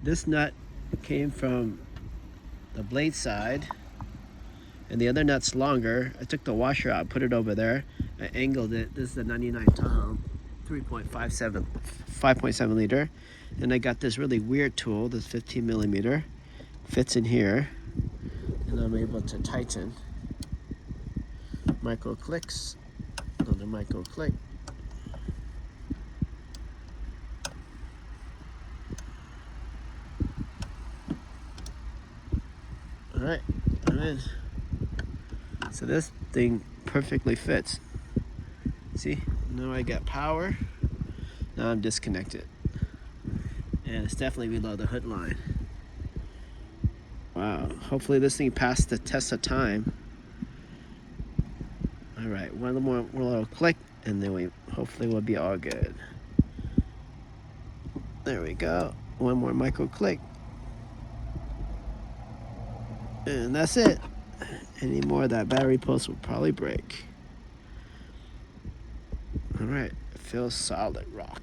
This nut came from the blade side, and the other nut's longer. I took the washer out, put it over there. I angled it. This is the 99 Tahoe, 5.7 liter. And I got this really weird tool, this 15 millimeter. Fits in here, and I'm able to tighten. Micro clicks, another micro click. All right, I'm in. So this thing perfectly fits. See, now I got power. Now I'm disconnected. And it's definitely below the hood line. Wow, hopefully this thing passed the test of time. All right, one more little click, and then hopefully we'll be all good. There we go. One more micro click. And that's it. Any more, that battery post will probably break. All right, it feels solid rock.